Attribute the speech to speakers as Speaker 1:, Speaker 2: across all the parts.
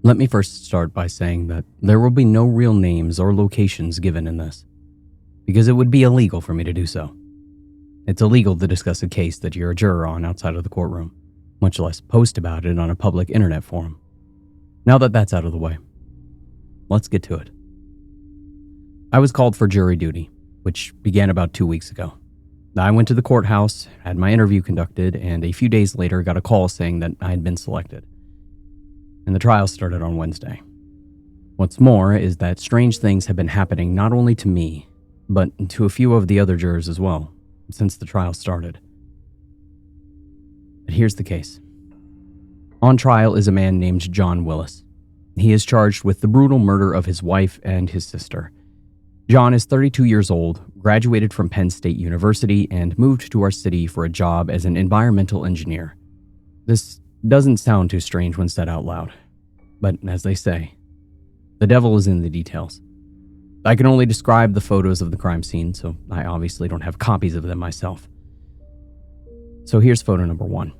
Speaker 1: Let me first start by saying that there will be no real names or locations given in this, because it would be illegal for me to do so. It's illegal to discuss a case that you're a juror on outside of the courtroom, much less post about it on a public internet forum. Now that that's out of the way, let's get to it. I was called for jury duty, which began about 2 weeks ago. I went to the courthouse, had my interview conducted, and a few days later got a call saying that I had been selected. And the trial started on Wednesday. What's more is that strange things have been happening not only to me, but to a few of the other jurors as well, since the trial started. But here's the case. On trial is a man named John Willis. He is charged with the brutal murder of his wife and his sister. John is 32 years old, graduated from Penn State University, and moved to our city for a job as an environmental engineer. This doesn't sound too strange when said out loud, but as they say, the devil is in the details. I can only describe the photos of the crime scene, so I obviously don't have copies of them myself. So here's photo number 1.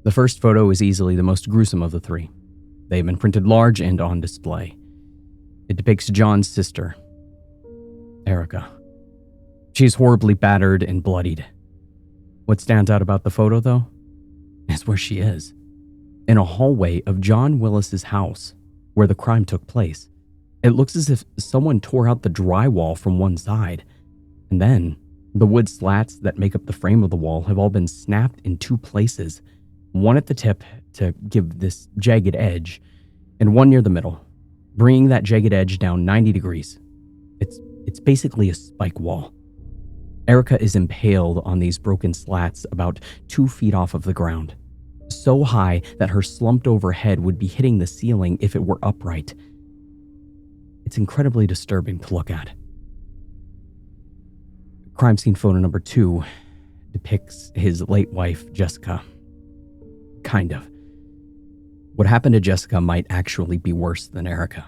Speaker 1: The first photo is easily the most gruesome of the three. They've been printed large and on display. It depicts John's sister, Erica. She is horribly battered and bloodied. What stands out about the photo, though, is where she is. In a hallway of John Willis's house, where the crime took place. It looks as if someone tore out the drywall from one side, and then the wood slats that make up the frame of the wall have all been snapped in 2 places, one at the tip to give this jagged edge, and one near the middle, bringing that jagged edge down 90 degrees. It's basically a spike wall. Erica is impaled on these broken slats about 2 feet off of the ground, so high that her slumped over head would be hitting the ceiling if it were upright. It's incredibly disturbing to look at. Crime scene photo number 2 depicts his late wife, Jessica. Kind of. What happened to Jessica might actually be worse than Erica,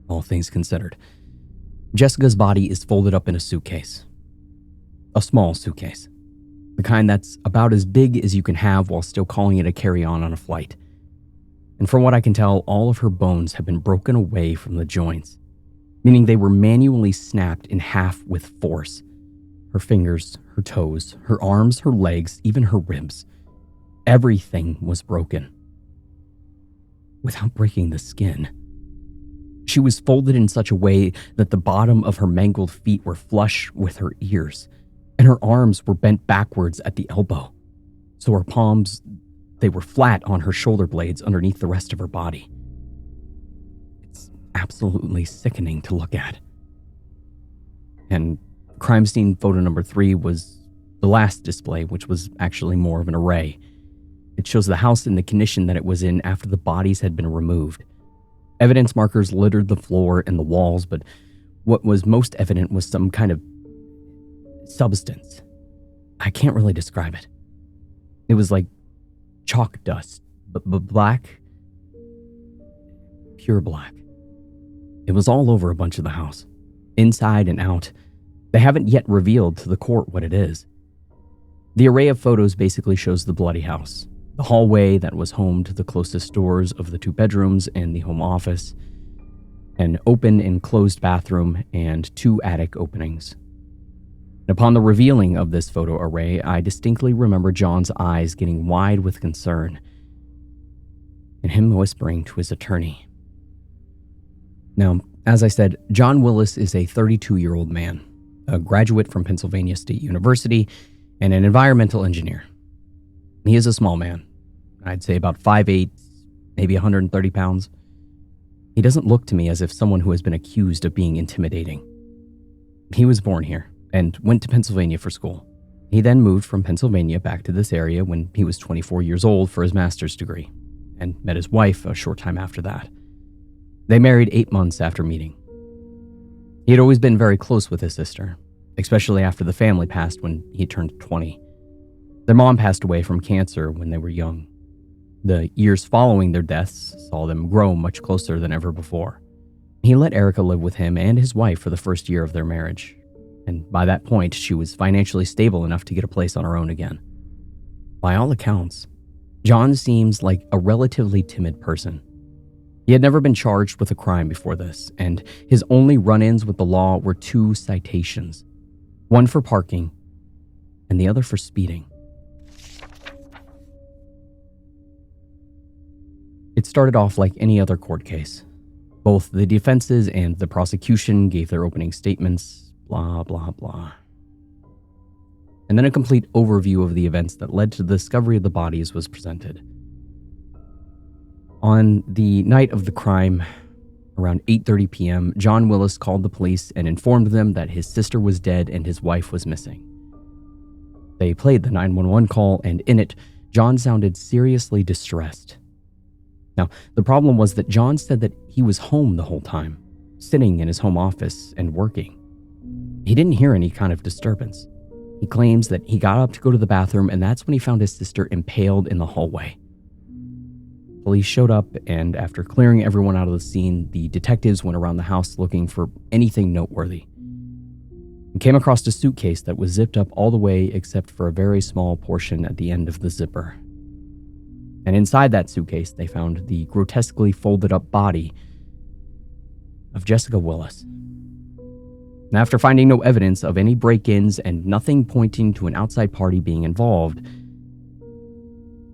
Speaker 1: all things considered. Jessica's body is folded up in a suitcase. A small suitcase. The kind that's about as big as you can have while still calling it a carry-on on a flight. And from what I can tell, all of her bones have been broken away from the joints, meaning they were manually snapped in half with force. Her fingers, her toes, her arms, her legs, even her ribs. Everything was broken. Without breaking the skin. She was folded in such a way that the bottom of her mangled feet were flush with her ears, and her arms were bent backwards at the elbow. So her palms, they were flat on her shoulder blades underneath the rest of her body. It's absolutely sickening to look at. And crime scene photo number 3 was the last display, which was actually more of an array. It shows the house in the condition that it was in after the bodies had been removed. Evidence markers littered the floor and the walls, but what was most evident was some kind of substance. I can't really describe it. It was like chalk dust, but black, pure black. It was all over a bunch of the house, inside and out. They haven't yet revealed to the court what it is. The array of photos basically shows the bloody house, the hallway that was home to the closest doors of the 2 bedrooms and the home office, an open and closed bathroom, and 2 attic openings. Upon the revealing of this photo array, I distinctly remember John's eyes getting wide with concern, and him whispering to his attorney. Now, as I said, John Willis is a 32-year-old man, a graduate from Pennsylvania State University, and an environmental engineer. He is a small man. I'd say about 5'8", maybe 130 pounds. He doesn't look to me as if someone who has been accused of being intimidating. He was born here and went to Pennsylvania for school. He then moved from Pennsylvania back to this area when he was 24 years old for his master's degree, and met his wife a short time after that. They married 8 months after meeting. He had always been very close with his sister, especially after the family passed when he turned 20. Their mom passed away from cancer when they were young. The years following their deaths saw them grow much closer than ever before. He let Erica live with him and his wife for the first year of their marriage, and by that point, she was financially stable enough to get a place on her own again. By all accounts, John seems like a relatively timid person. He had never been charged with a crime before this, and his only run-ins with the law were 2 citations, one for parking and the other for speeding. It started off like any other court case. Both the defenses and the prosecution gave their opening statements, blah, blah, blah. And then a complete overview of the events that led to the discovery of the bodies was presented. On the night of the crime, around 8:30 p.m., John Willis called the police and informed them that his sister was dead and his wife was missing. They played the 911 call, and in it, John sounded seriously distressed. Now, the problem was that John said that he was home the whole time, sitting in his home office and working. He didn't hear any kind of disturbance. He claims that he got up to go to the bathroom, and that's when he found his sister impaled in the hallway. Police showed up, and after clearing everyone out of the scene, the detectives went around the house looking for anything noteworthy and came across a suitcase that was zipped up all the way except for a very small portion at the end of the zipper. And inside that suitcase, they found the grotesquely folded up body of Jessica Willis. And after finding no evidence of any break-ins and nothing pointing to an outside party being involved,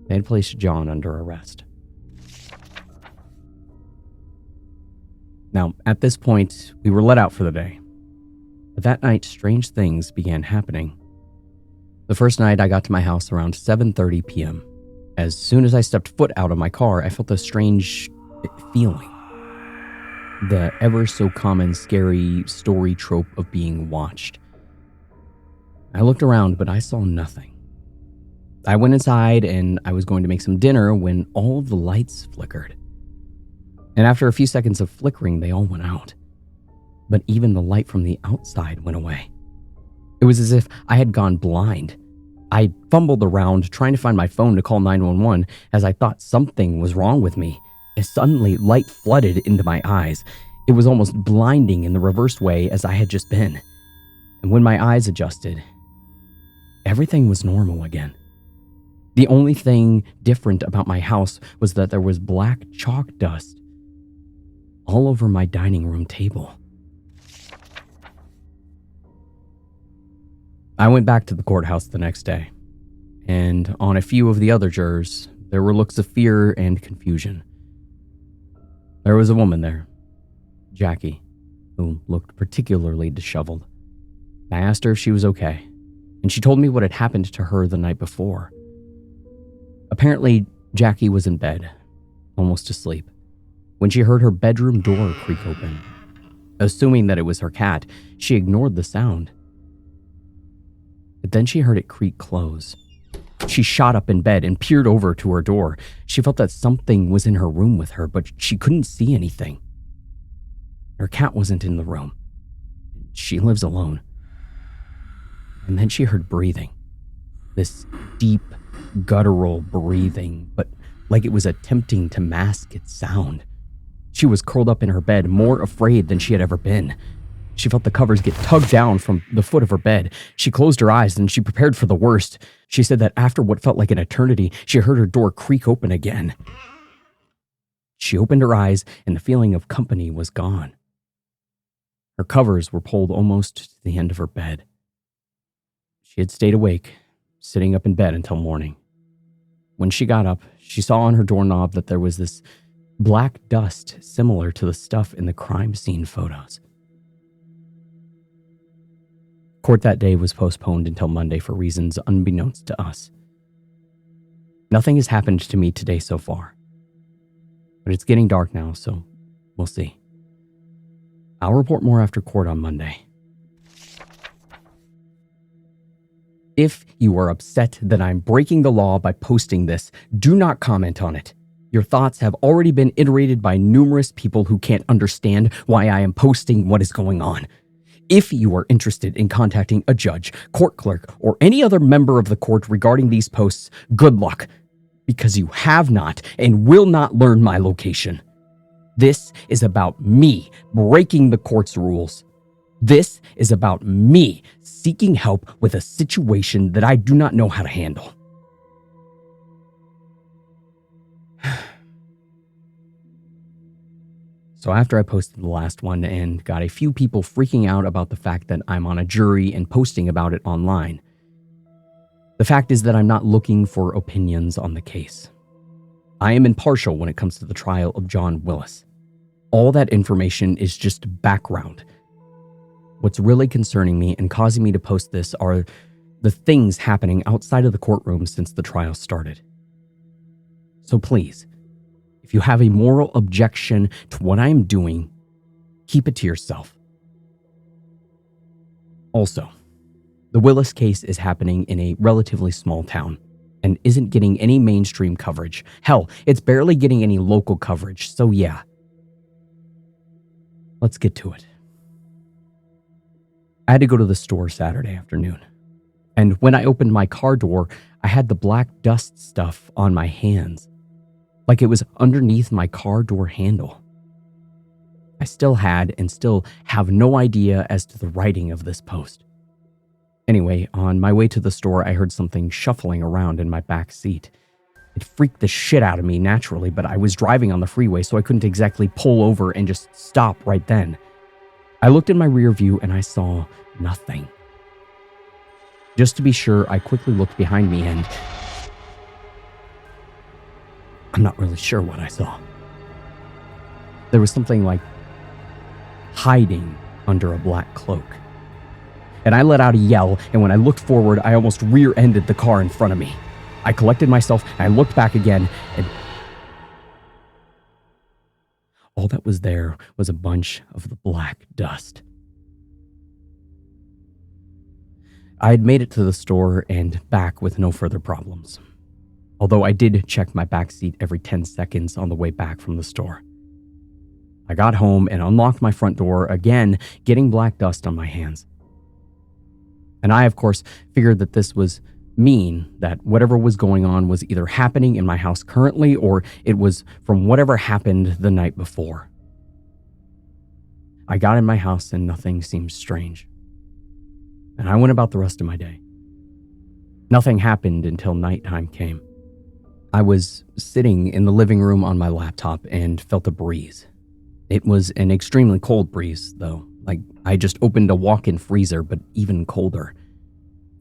Speaker 1: they had placed John under arrest. Now, at this point, we were let out for the day. But that night, strange things began happening. The first night, I got to my house around 7:30 p.m. As soon as I stepped foot out of my car, I felt a strange feeling. The ever so common scary story trope of being watched. I looked around, but I saw nothing. I went inside and I was going to make some dinner when all of the lights flickered. And after a few seconds of flickering, they all went out. But even the light from the outside went away. It was as if I had gone blind. I fumbled around trying to find my phone to call 911 as I thought something was wrong with me. As suddenly light flooded into my eyes. It was almost blinding in the reverse way as I had just been. And when my eyes adjusted, everything was normal again. The only thing different about my house was that there was black chalk dust all over my dining room table. I went back to the courthouse the next day, and on a few of the other jurors, there were looks of fear and confusion. There was a woman there, Jackie, who looked particularly disheveled. I asked her if she was okay, and she told me what had happened to her the night before. Apparently, Jackie was in bed, almost asleep, when she heard her bedroom door creak open. Assuming that it was her cat, she ignored the sound. But then she heard it creak close. She shot up in bed and peered over to her door. She felt that something was in her room with her, but she couldn't see anything. Her cat wasn't in the room. She lives alone. And then she heard breathing. This deep, guttural breathing, but like it was attempting to mask its sound. She was curled up in her bed, more afraid than she had ever been. She felt the covers get tugged down from the foot of her bed. She closed her eyes and she prepared for the worst. She said that after what felt like an eternity, she heard her door creak open again. She opened her eyes and the feeling of company was gone. Her covers were pulled almost to the end of her bed. She had stayed awake, sitting up in bed until morning. When she got up, she saw on her doorknob that there was this black dust similar to the stuff in the crime scene photos. Court that day was postponed until Monday for reasons unbeknownst to us. Nothing has happened to me today so far. But it's getting dark now, so we'll see. I'll report more after court on Monday. If you are upset that I'm breaking the law by posting this, do not comment on it. Your thoughts have already been iterated by numerous people who can't understand why I am posting what is going on. If you are interested in contacting a judge, court clerk, or any other member of the court regarding these posts, good luck, because you have not and will not learn my location. This is about me breaking the court's rules. This is about me seeking help with a situation that I do not know how to handle. So after I posted the last one and got a few people freaking out about the fact that I'm on a jury and posting about it online, the fact is that I'm not looking for opinions on the case. I am impartial when it comes to the trial of John Willis. All that information is just background. What's really concerning me and causing me to post this are the things happening outside of the courtroom since the trial started. So please, if you have a moral objection to what I am doing, keep it to yourself. Also, the Willis case is happening in a relatively small town and isn't getting any mainstream coverage. Hell, it's barely getting any local coverage, so yeah. Let's get to it. I had to go to the store Saturday afternoon, and when I opened my car door, I had the black dust stuff on my hands, like it was underneath my car door handle. I still had and still have no idea as to the writing of this post. Anyway, on my way to the store, I heard something shuffling around in my back seat. It freaked the shit out of me naturally, but I was driving on the freeway, so I couldn't exactly pull over and just stop right then. I looked in my rear view and I saw nothing. Just to be sure, I quickly looked behind me and I'm not really sure what I saw. There was something like hiding under a black cloak. And I let out a yell, and when I looked forward, I almost rear-ended the car in front of me. I collected myself, and I looked back again, and all that was there was a bunch of the black dust. I had made it to the store and back with no further problems, although I did check my back seat every 10 seconds on the way back from the store. I got home and unlocked my front door, again getting black dust on my hands. And I, of course, figured that this was mean that whatever was going on was either happening in my house currently or it was from whatever happened the night before. I got in my house and nothing seemed strange. And I went about the rest of my day. Nothing happened until nighttime came. I was sitting in the living room on my laptop and felt a breeze. It was an extremely cold breeze, though. Like, I just opened a walk-in freezer, but even colder.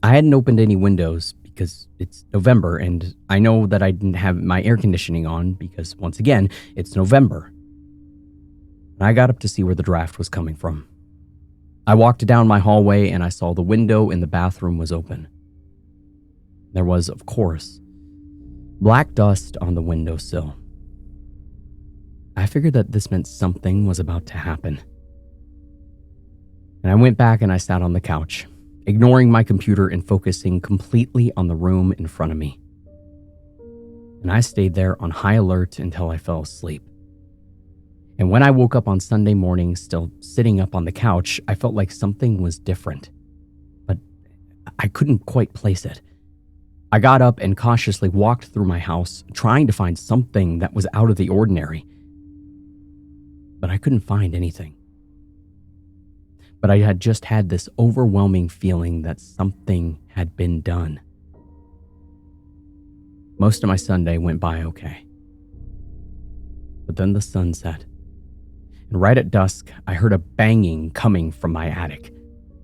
Speaker 1: I hadn't opened any windows because it's November, and I know that I didn't have my air conditioning on because, once again, it's November. And I got up to see where the draft was coming from. I walked down my hallway, and I saw the window in the bathroom was open. There was, of course, black dust on the windowsill. I figured that this meant something was about to happen. And I went back and I sat on the couch, ignoring my computer and focusing completely on the room in front of me. And I stayed there on high alert until I fell asleep. And when I woke up on Sunday morning, still sitting up on the couch, I felt like something was different. But I couldn't quite place it. I got up and cautiously walked through my house, trying to find something that was out of the ordinary. But I couldn't find anything. But I had just had this overwhelming feeling that something had been done. Most of my Sunday went by okay. But then the sun set. And right at dusk, I heard a banging coming from my attic.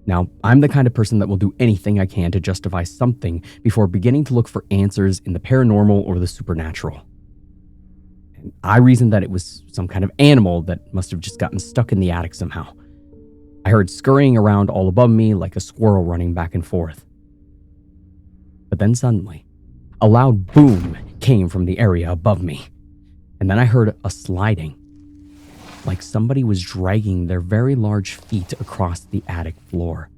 Speaker 1: Now, I'm the kind of person that will do anything I can to justify something before beginning to look for answers in the paranormal or the supernatural. And I reasoned that it was some kind of animal that must have just gotten stuck in the attic somehow. I heard scurrying around all above me like a squirrel running back and forth. But then suddenly, a loud boom came from the area above me. And then I heard a sliding, like somebody was dragging their very large feet across the attic floor.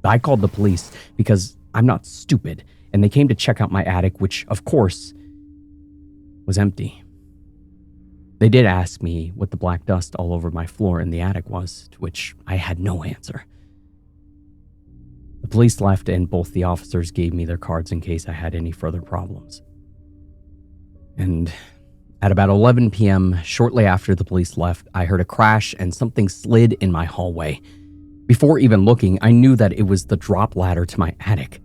Speaker 1: I called the police because I'm not stupid, and they came to check out my attic, which, of course, was empty. They did ask me what the black dust all over my floor in the attic was, to which I had no answer. The police left, and both the officers gave me their cards in case I had any further problems. And at about 11 p.m., shortly after the police left, I heard a crash and something slid in my hallway. Before even looking, I knew that it was the drop ladder to my attic.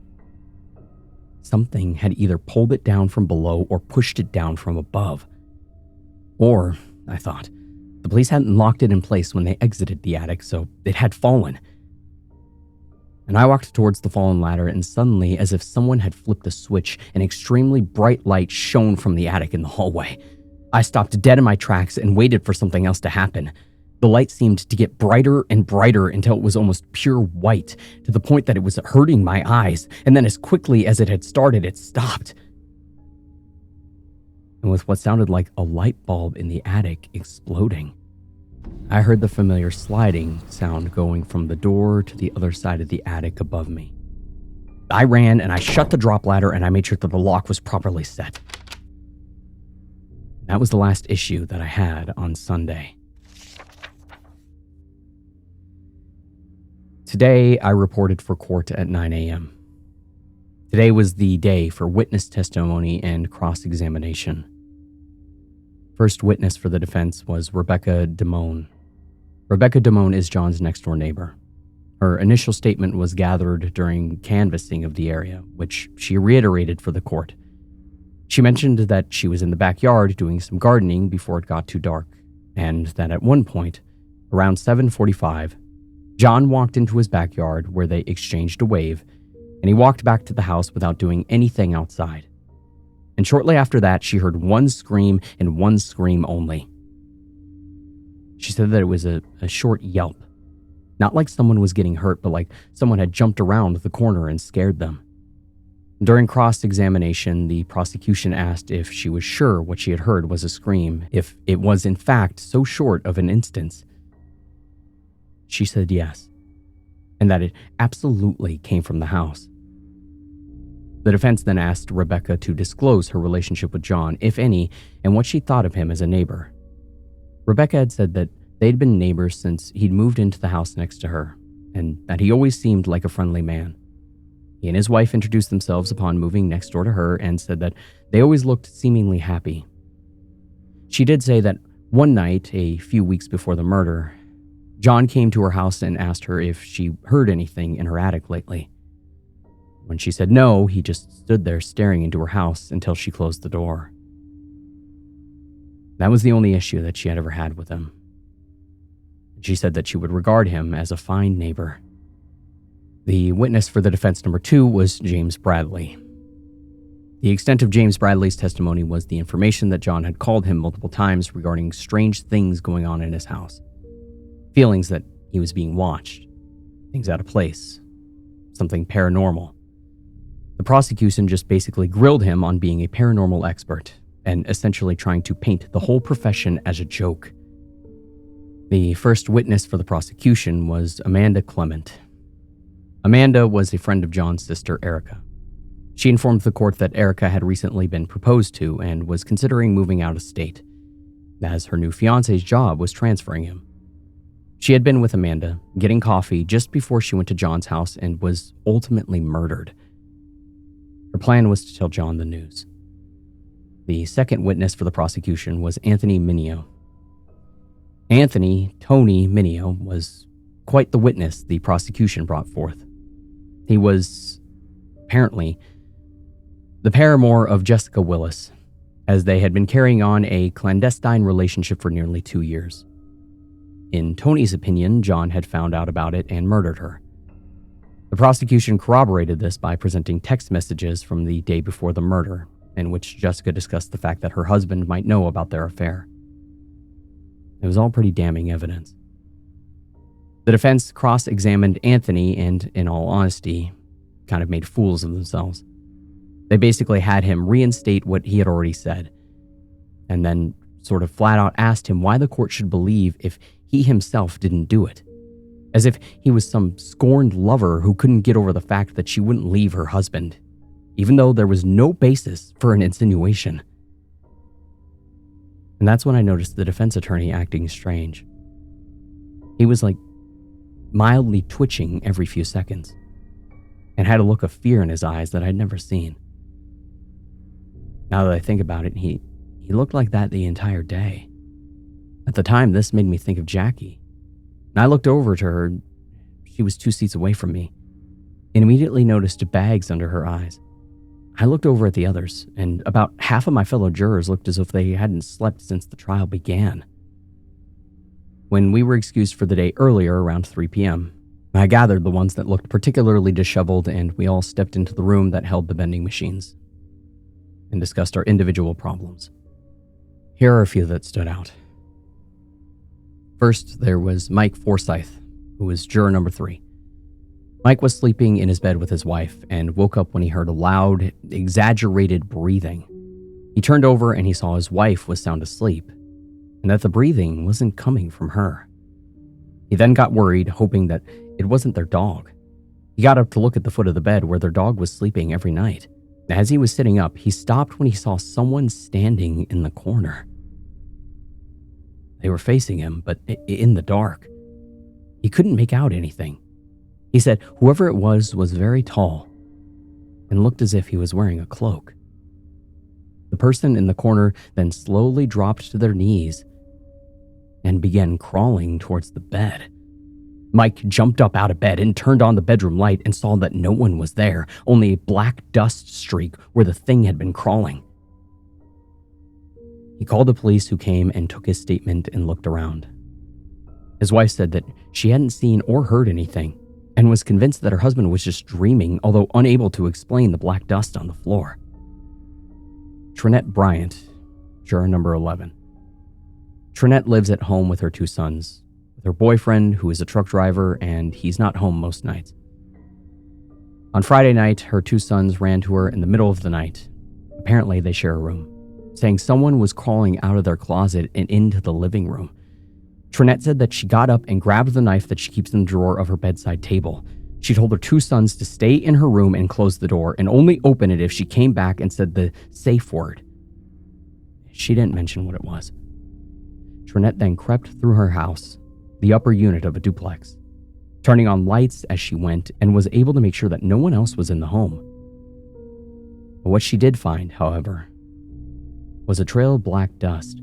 Speaker 1: Something had either pulled it down from below or pushed it down from above. Or, I thought, The police hadn't locked it in place when they exited the attic, so it had fallen. And I walked towards the fallen ladder, and suddenly, as if someone had flipped a switch, an extremely bright light shone from the attic in the hallway. I stopped dead in my tracks and waited for something else to happen. The light seemed to get brighter and brighter until it was almost pure white, to the point that it was hurting my eyes, and then as quickly as it had started, it stopped. And with what sounded like a light bulb in the attic exploding, I heard the familiar sliding sound going from the door to the other side of the attic above me. I ran and I shut the drop ladder and I made sure that the lock was properly set. That was the last issue that I had on Sunday. Today, I reported for court at 9 a.m. Today was the day for witness testimony and cross-examination. First witness for the defense was Rebecca Damone. Rebecca Damone is John's next-door neighbor. Her initial statement was gathered during canvassing of the area, which she reiterated for the court. She mentioned that she was in the backyard doing some gardening before it got too dark, and that at one point, around 7:45, John walked into his backyard where they exchanged a wave, and he walked back to the house without doing anything outside. And shortly after that, she heard one scream and one scream only. She said that it was a short yelp. Not like someone was getting hurt, but like someone had jumped around the corner and scared them. During cross-examination, the prosecution asked if she was sure what she had heard was a scream, if it was in fact so short of an instance. She said yes, and that it absolutely came from the house. The defense then asked Rebecca to disclose her relationship with John, if any, and what she thought of him as a neighbor. Rebecca had said that they'd been neighbors since he'd moved into the house next to her, and that he always seemed like a friendly man. He and his wife introduced themselves upon moving next door to her and said that they always looked seemingly happy. She did say that one night, a few weeks before the murder, John came to her house and asked her if she heard anything in her attic lately. When she said no, he just stood there staring into her house until she closed the door. That was the only issue that she had ever had with him. She said that she would regard him as a fine neighbor. The witness for the defense number 2 was James Bradley. The extent of James Bradley's testimony was the information that John had called him multiple times regarding strange things going on in his house. Feelings that he was being watched, things out of place, something paranormal. The prosecution just basically grilled him on being a paranormal expert and essentially trying to paint the whole profession as a joke. The first witness for the prosecution was Amanda Clement. Amanda was a friend of John's sister, Erica. She informed the court that Erica had recently been proposed to and was considering moving out of state, as her new fiance's job was transferring him. She had been with Amanda, getting coffee just before she went to John's house and was ultimately murdered. Her plan was to tell John the news. The second witness for the prosecution was Anthony Mineo. Tony Mineo, was quite the witness the prosecution brought forth. He was, apparently, the paramour of Jessica Willis, as they had been carrying on a clandestine relationship for nearly 2 years. In Tony's opinion, John had found out about it and murdered her. The prosecution corroborated this by presenting text messages from the day before the murder, in which Jessica discussed the fact that her husband might know about their affair. It was all pretty damning evidence. The defense cross-examined Anthony and, in all honesty, kind of made fools of themselves. They basically had him reinstate what he had already said, and then sort of flat out asked him why the court should believe if he himself didn't do it, as if he was some scorned lover who couldn't get over the fact that she wouldn't leave her husband, even though there was no basis for an insinuation. And that's when I noticed the defense attorney acting strange. He was like mildly twitching every few seconds, and had a look of fear in his eyes that I'd never seen. Now that I think about it, he looked like that the entire day. At the time, this made me think of Jackie. And I looked over to her. She was 2 seats away from me, and immediately noticed bags under her eyes. I looked over at the others, and about half of my fellow jurors looked as if they hadn't slept since the trial began. When we were excused for the day earlier around 3 p.m., I gathered the ones that looked particularly disheveled, and we all stepped into the room that held the vending machines and discussed our individual problems. Here are a few that stood out. First, there was Mike Forsyth, who was juror number 3. Mike was sleeping in his bed with his wife and woke up when he heard a loud, exaggerated breathing. He turned over and he saw his wife was sound asleep, and that the breathing wasn't coming from her. He then got worried, hoping that it wasn't their dog. He got up to look at the foot of the bed where their dog was sleeping every night. As he was sitting up, he stopped when he saw someone standing in the corner. They were facing him, but in the dark. He couldn't make out anything. He said whoever it was very tall and looked as if he was wearing a cloak. The person in the corner then slowly dropped to their knees and began crawling towards the bed. Mike jumped up out of bed and turned on the bedroom light and saw that no one was there, only a black dust streak where the thing had been crawling. He called the police, who came and took his statement and looked around. His wife said that she hadn't seen or heard anything and was convinced that her husband was just dreaming, although unable to explain the black dust on the floor. Trinette Bryant, juror number 11. Trinette lives at home with her 2 sons, with her boyfriend, who is a truck driver, and he's not home most nights. On Friday night, her 2 sons ran to her in the middle of the night. Apparently, they share a room, saying someone was crawling out of their closet and into the living room. Trinette said that she got up and grabbed the knife that she keeps in the drawer of her bedside table. She told her 2 sons to stay in her room and close the door and only open it if she came back and said the safe word. She didn't mention what it was. Trinette then crept through her house, the upper unit of a duplex, turning on lights as she went, and was able to make sure that no one else was in the home. But what she did find, however, was a trail of black dust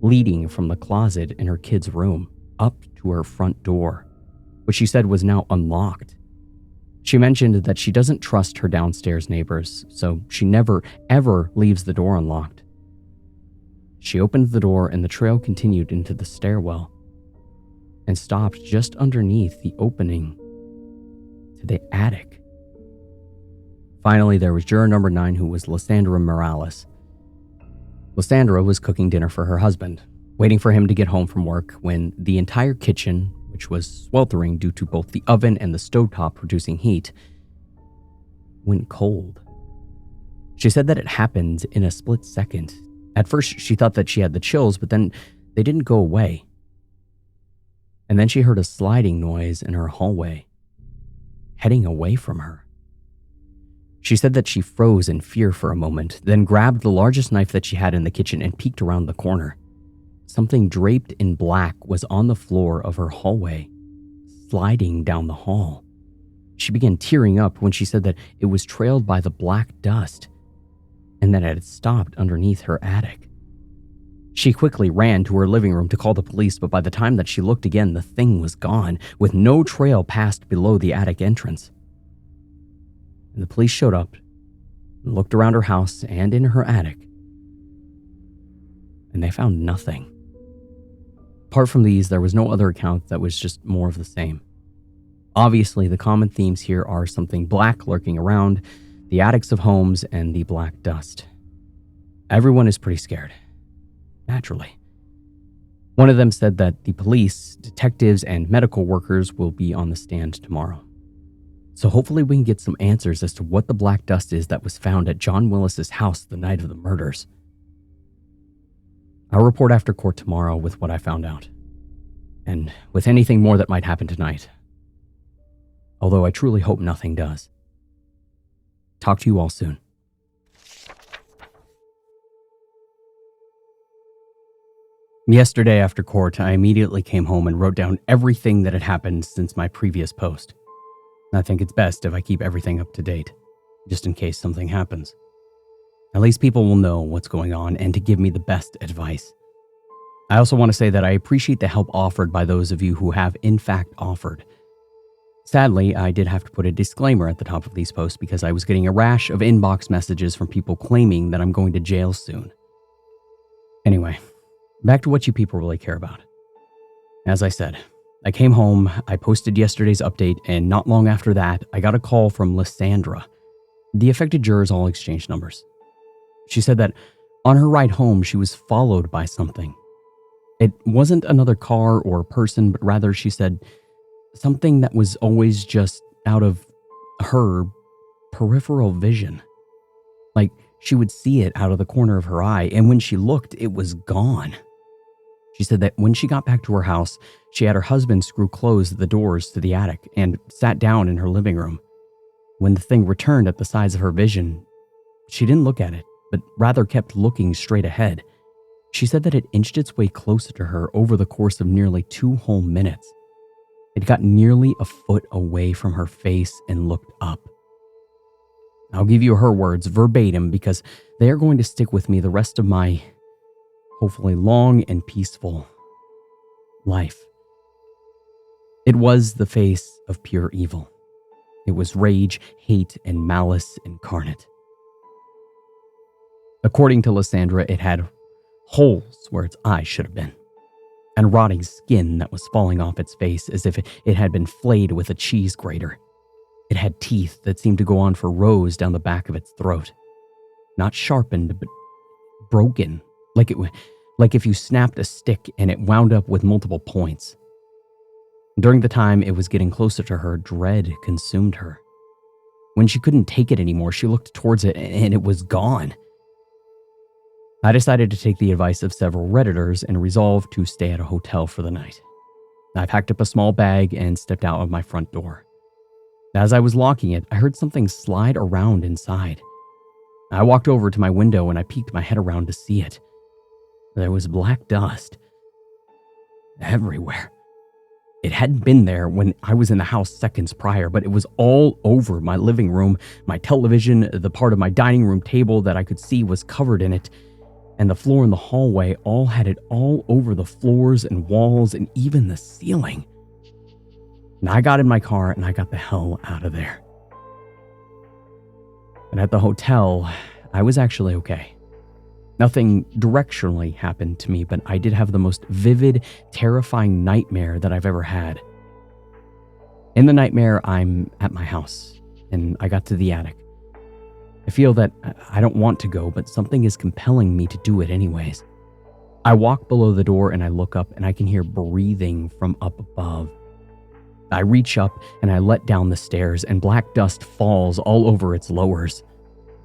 Speaker 1: leading from the closet in her kid's room up to her front door, which she said was now unlocked. She mentioned that she doesn't trust her downstairs neighbors, so she never, ever leaves the door unlocked. She opened the door and the trail continued into the stairwell and stopped just underneath the opening to the attic. Finally, there was juror number 9, who was Lysandra Morales. Lysandra was cooking dinner for her husband, waiting for him to get home from work, when the entire kitchen, which was sweltering due to both the oven and the stovetop producing heat, went cold. She said that it happened in a split second. At first, she thought that she had the chills, but then they didn't go away. And then she heard a sliding noise in her hallway, heading away from her. She said that she froze in fear for a moment, then grabbed the largest knife that she had in the kitchen and peeked around the corner. Something draped in black was on the floor of her hallway, sliding down the hall. She began tearing up when she said that it was trailed by the black dust and that it had stopped underneath her attic. She quickly ran to her living room to call the police, but by the time that she looked again, the thing was gone, with no trail past below the attic entrance. And the police showed up and looked around her house and in her attic, and they found nothing. Apart from these, there was no other account that was just more of the same. Obviously, the common themes here are something black lurking around, the attics of homes, and the black dust. Everyone is pretty scared, naturally. One of them said that the police, detectives, and medical workers will be on the stand tomorrow. So hopefully we can get some answers as to what the black dust is that was found at John Willis's house the night of the murders. I'll report after court tomorrow with what I found out, and with anything more that might happen tonight. Although I truly hope nothing does. Talk to you all soon. Yesterday after court, I immediately came home and wrote down everything that had happened since my previous post. I think it's best if I keep everything up to date, just in case something happens. At least people will know what's going on and to give me the best advice. I also want to say that I appreciate the help offered by those of you who have in fact offered. Sadly, I did have to put a disclaimer at the top of these posts because I was getting a rash of inbox messages from people claiming that I'm going to jail soon. Anyway, back to what you people really care about. As I said, I came home, I posted yesterday's update, and not long after that, I got a call from Lysandra. The affected jurors all exchanged numbers. She said that on her ride home, she was followed by something. It wasn't another car or person, but rather, she said, something that was always just out of her peripheral vision. Like, she would see it out of the corner of her eye, and when she looked, it was gone. She said that when she got back to her house, she had her husband screw closed the doors to the attic and sat down in her living room. When the thing returned at the size of her vision, she didn't look at it, but rather kept looking straight ahead. She said that it inched its way closer to her over the course of nearly 2 whole minutes. It got nearly a foot away from her face and looked up. I'll give you her words verbatim because they are going to stick with me the rest of my hopefully long and peaceful life. It was the face of pure evil. It was rage, hate, and malice incarnate. According to Lysandra, it had holes where its eyes should have been, and rotting skin that was falling off its face as if it had been flayed with a cheese grater. It had teeth that seemed to go on for rows down the back of its throat. Not sharpened, but broken, like if you snapped a stick and it wound up with multiple points. During the time it was getting closer to her, dread consumed her. When she couldn't take it anymore, she looked towards it and it was gone. I decided to take the advice of several Redditors and resolved to stay at a hotel for the night. I packed up a small bag and stepped out of my front door. As I was locking it, I heard something slide around inside. I walked over to my window and I peeked my head around to see it. There was black dust everywhere. It hadn't been there when I was in the house seconds prior, but it was all over my living room. My television, the part of my dining room table that I could see was covered in it, and the floor in the hallway all had it all over the floors and walls and even the ceiling. And I got in my car and I got the hell out of there. And at the hotel, I was actually okay. Nothing directionally happened to me, but I did have the most vivid, terrifying nightmare that I've ever had. In the nightmare, I'm at my house, and I got to the attic. I feel that I don't want to go, but something is compelling me to do it anyways. I walk below the door and I look up and I can hear breathing from up above. I reach up and I let down the stairs and black dust falls all over its lowers.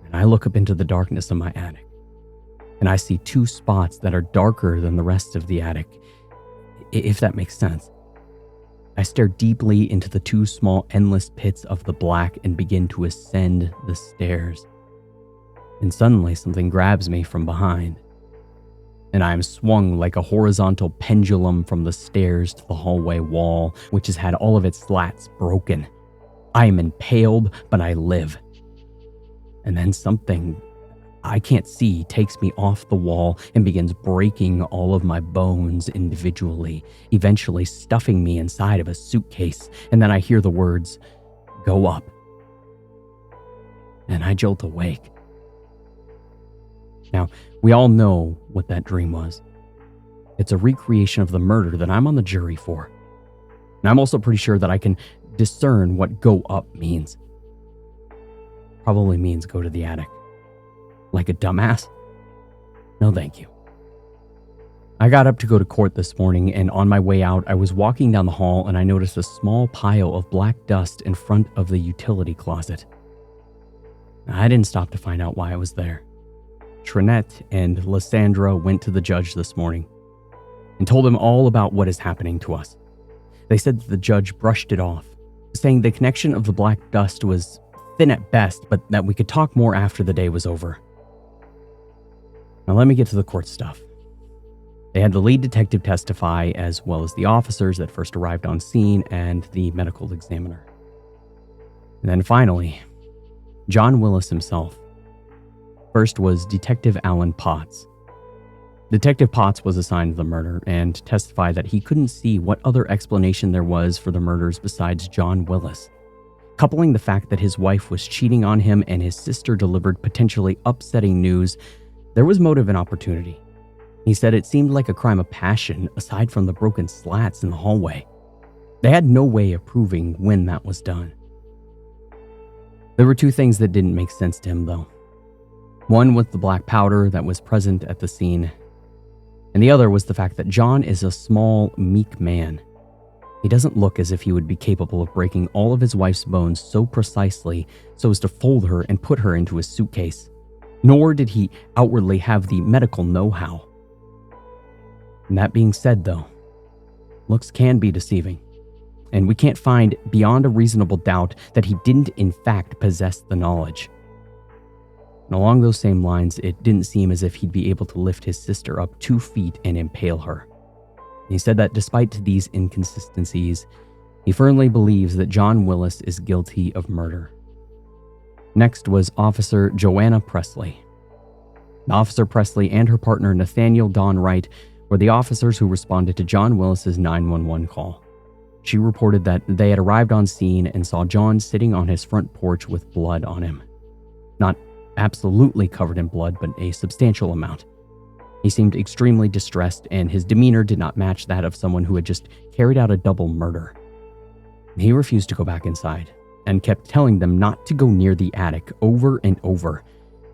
Speaker 1: And I look up into the darkness of my attic. And I see 2 spots that are darker than the rest of the attic, if that makes sense. I stare deeply into the 2 small endless pits of the black and begin to ascend the stairs. And suddenly something grabs me from behind. And I am swung like a horizontal pendulum from the stairs to the hallway wall, which has had all of its slats broken. I am impaled, but I live. And then something I can't see takes me off the wall and begins breaking all of my bones individually, eventually stuffing me inside of a suitcase. And then I hear the words, "Go up." And I jolt awake. Now, we all know what that dream was. It's a recreation of the murder that I'm on the jury for. And I'm also pretty sure that I can discern what "go up" means. Probably means go to the attic. Like a dumbass? No, thank you. I got up to go to court this morning, and on my way out, I was walking down the hall and I noticed a small pile of black dust in front of the utility closet. I didn't stop to find out why it was there. Trinette and Lysandra went to the judge this morning and told him all about what is happening to us. They said that the judge brushed it off, saying the connection of the black dust was thin at best, but that we could talk more after the day was over. Now let me get to the court stuff. They had the lead detective testify, as well as the officers that first arrived on scene and the medical examiner. And then finally, John Willis himself. First was Detective Alan Potts. Detective Potts was assigned the murder and testified that he couldn't see what other explanation there was for the murders besides John Willis. Coupling the fact that his wife was cheating on him and his sister delivered potentially upsetting news, there was motive and opportunity. He said it seemed like a crime of passion aside from the broken slats in the hallway. They had no way of proving when that was done. There were two things that didn't make sense to him, though. One was the black powder that was present at the scene, and the other was the fact that John is a small, meek man. He doesn't look as if he would be capable of breaking all of his wife's bones so precisely so as to fold her and put her into his suitcase, nor did he outwardly have the medical know-how. And that being said, though, looks can be deceiving, and we can't find beyond a reasonable doubt that he didn't in fact possess the knowledge. And along those same lines, it didn't seem as if he'd be able to lift his sister up 2 feet and impale her. He said that despite these inconsistencies, he firmly believes that John Willis is guilty of murder. Next was Officer Joanna Presley. Officer Presley and her partner Nathaniel Don Wright were the officers who responded to John Willis's 911 call. She reported that they had arrived on scene and saw John sitting on his front porch with blood on him. Not absolutely covered in blood, but a substantial amount. He seemed extremely distressed, and his demeanor did not match that of someone who had just carried out a double murder. He refused to go back inside, and kept telling them not to go near the attic over and over.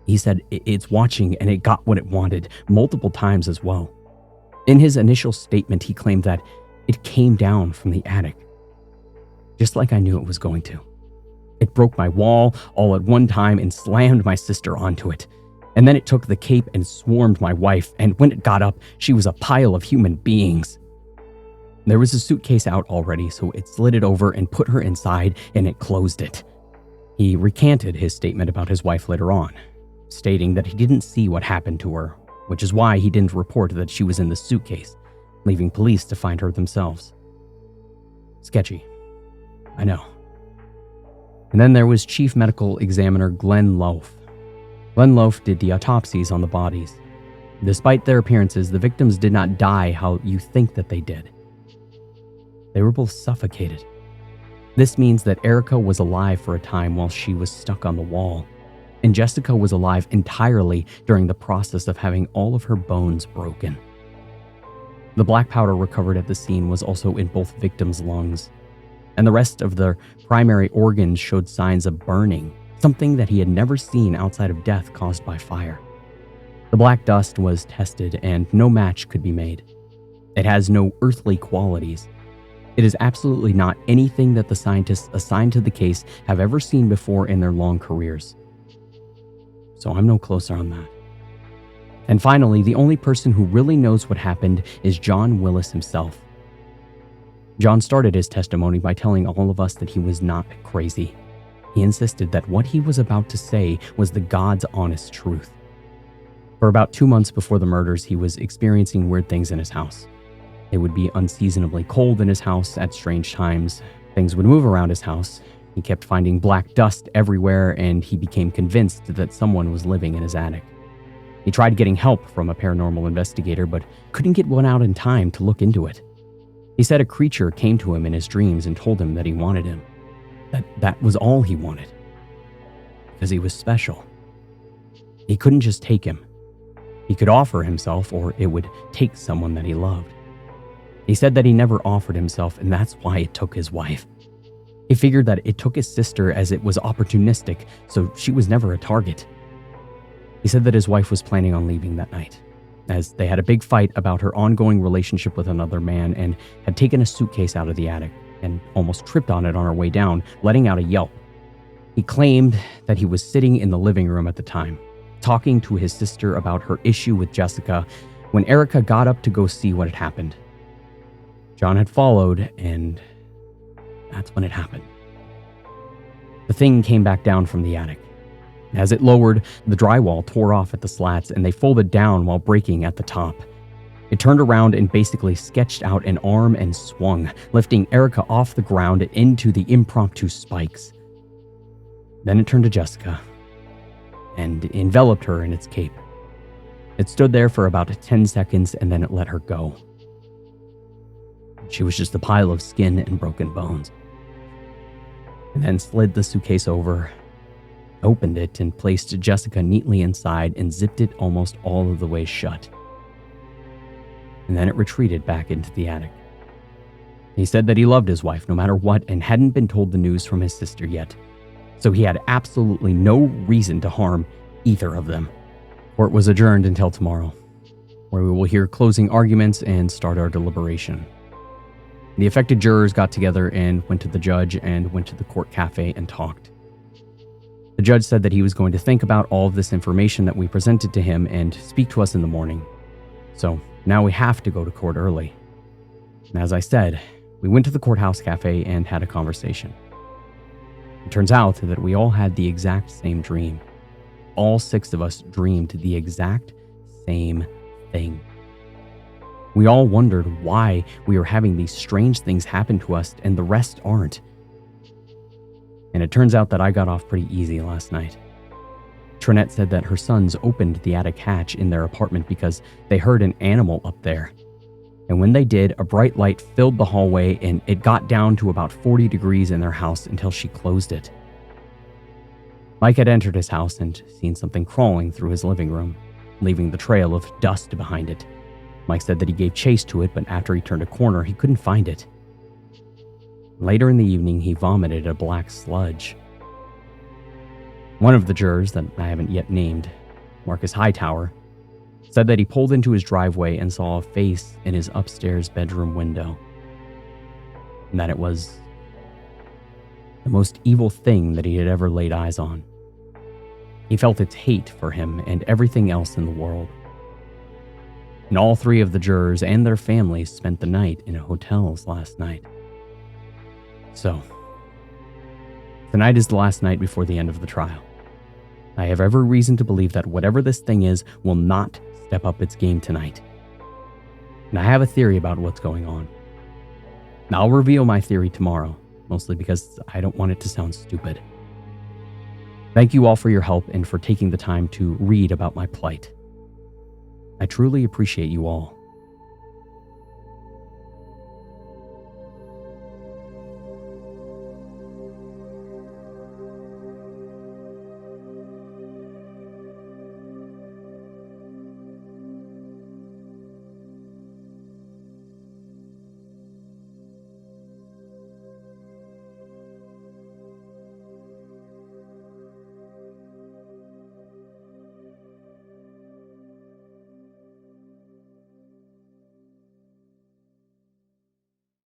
Speaker 1: He said it's watching and it got what it wanted, multiple times as well. In his initial statement, he claimed that it came down from the attic, just like I knew it was going to. It broke my wall all at one time and slammed my sister onto it. And then it took the cape and swarmed my wife, and when it got up, she was a pile of human beings. There was a suitcase out already, so it slid it over and put her inside, and it closed it. He recanted his statement about his wife later on, stating that he didn't see what happened to her, which is why he didn't report that she was in the suitcase, leaving police to find her themselves. Sketchy. I know. And then there was Chief Medical Examiner Glenn Loaf. Glenn Loaf did the autopsies on the bodies. Despite their appearances, the victims did not die how you think that they did. They were both suffocated. This means that Erica was alive for a time while she was stuck on the wall, and Jessica was alive entirely during the process of having all of her bones broken. The black powder recovered at the scene was also in both victims' lungs, and the rest of their primary organs showed signs of burning, something that he had never seen outside of death caused by fire. The black dust was tested and no match could be made. It has no earthly qualities. It is absolutely not anything that the scientists assigned to the case have ever seen before in their long careers. So I'm no closer on that. And finally, the only person who really knows what happened is John Willis himself. John started his testimony by telling all of us that he was not crazy. He insisted that what he was about to say was the God's honest truth. For about 2 months before the murders, he was experiencing weird things in his house. It would be unseasonably cold in his house at strange times. Things would move around his house. He kept finding black dust everywhere, and he became convinced that someone was living in his attic. He tried getting help from a paranormal investigator, but couldn't get one out in time to look into it. He said a creature came to him in his dreams and told him that he wanted him. That was all he wanted. Because he was special. He couldn't just take him. He could offer himself, or it would take someone that he loved. He said that he never offered himself, and that's why it took his wife. He figured that it took his sister as it was opportunistic, so she was never a target. He said that his wife was planning on leaving that night, as they had a big fight about her ongoing relationship with another man and had taken a suitcase out of the attic and almost tripped on it on her way down, letting out a yelp. He claimed that he was sitting in the living room at the time, talking to his sister about her issue with Jessica, when Erica got up to go see what had happened. John had followed, and that's when it happened. The thing came back down from the attic. As it lowered, the drywall tore off at the slats, and they folded down while breaking at the top. It turned around and basically sketched out an arm and swung, lifting Erica off the ground into the impromptu spikes. Then it turned to Jessica and enveloped her in its cape. It stood there for about 10 seconds, and then it let her go. She was just a pile of skin and broken bones. And then slid the suitcase over, opened it, and placed Jessica neatly inside and zipped it almost all of the way shut. and then it retreated back into the attic. He said that he loved his wife no matter what and hadn't been told the news from his sister yet, so he had absolutely no reason to harm either of them. Court was adjourned until tomorrow, where we will hear closing arguments and start our deliberation. The affected jurors got together and went to the judge and went to the court cafe and talked. The judge said that he was going to think about all of this information that we presented to him and speak to us in the morning. So now we have to go to court early. And as I said, we went to the courthouse cafe and had a conversation. It turns out that we all had the exact same dream. All 6 of us dreamed the exact same thing. We all wondered why we were having these strange things happen to us and the rest aren't. And it turns out that I got off pretty easy last night. Trinette said that her sons opened the attic hatch in their apartment because they heard an animal up there. And when they did, a bright light filled the hallway and it got down to about 40 degrees in their house until she closed it. Mike had entered his house and seen something crawling through his living room, leaving the trail of dust behind it. Mike said that he gave chase to it, but after he turned a corner, he couldn't find it. Later in the evening, he vomited a black sludge. One of the jurors that I haven't yet named, Marcus Hightower, said that he pulled into his driveway and saw a face in his upstairs bedroom window, and that it was the most evil thing that he had ever laid eyes on. He felt its hate for him and everything else in the world. And all 3 of the jurors and their families spent the night in hotels last night. So, tonight is the last night before the end of the trial. I have every reason to believe that whatever this thing is will not step up its game tonight. And I have a theory about what's going on. Now, I'll reveal my theory tomorrow, mostly because I don't want it to sound stupid. Thank you all for your help and for taking the time to read about my plight. I truly appreciate you all.